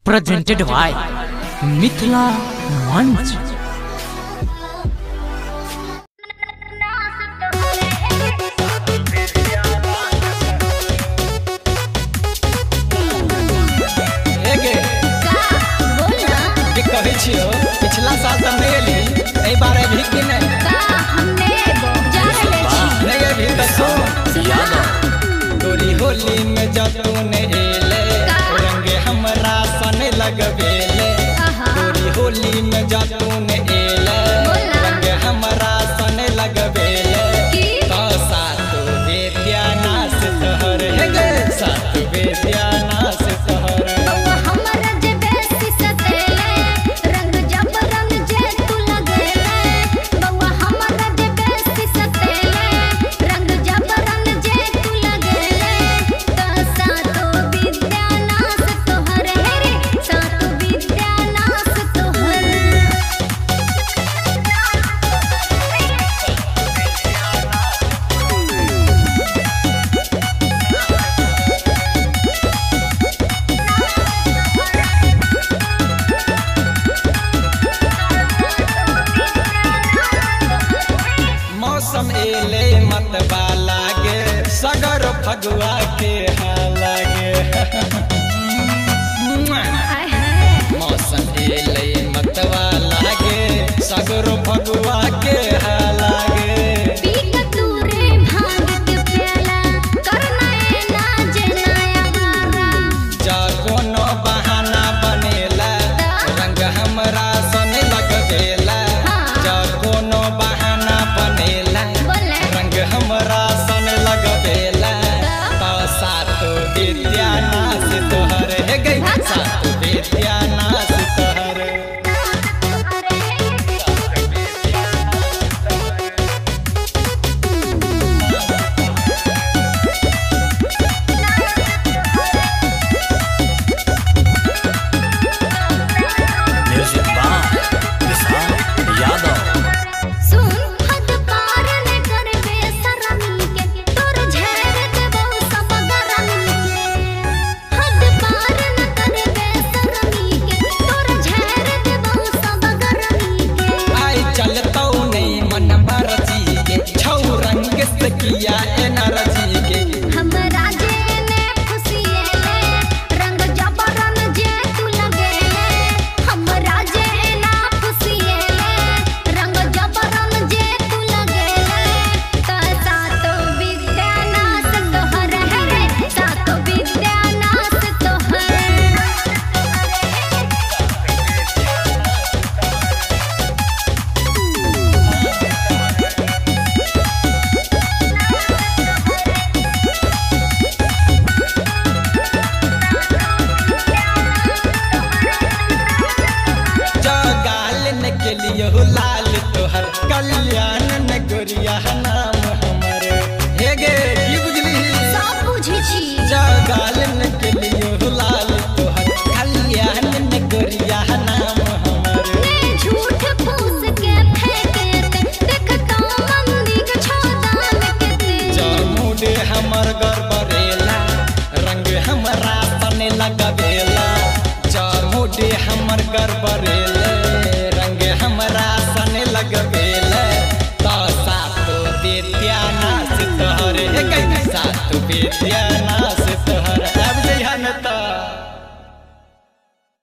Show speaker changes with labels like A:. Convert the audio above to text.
A: presented by Mithila Manch.
B: पिछला साल तो नहीं एली बार अभी कि नहीं अभी तोरी होली में जतू ने एले रंगे हमरा सने लगबेले तोरी होली में जतू ने एले रंगे हमरा सने लगबेले तो सात बेतिया नाच तोहर हे गे सात बेतिया नाच तोहर मौसम एले मतबा लागे सगर फगुआ के हालागे मौसम एले मतबा लागे सगर फगुआ के हालागे जा कोनो बहाना बनेला रंग हमरा सने लगबेला जा कोनो बहाना बनेला रंग हमरा सन लगबेला तो सात बेतिया नाच तोहर हे गई सात बेतिया नाच तोहर किया एनर्जी के
C: हमरा जे ने खुशियेले रंग जबरन जे तू लगेले हमरा जे ना खुशियेले रंग जबरन जे तू लगेले त सातो विद्या नाच तोहर है सातो विद्या नाच तोहर
B: के लिए लाल तोहर कल्याण न गोरिया नाम हमर हे गे की बुझली
C: सब बुझी छी
B: जगालन के लिए लाल तोहर कल्याण न गोरिया नाम हमर
C: ने झूठ फूस के फेंके देखता मंदी के छोदान के ते
B: जमुडे हमर गरबरेला रंग हमरा सने लगबेला जमुडे हमर गरबरेला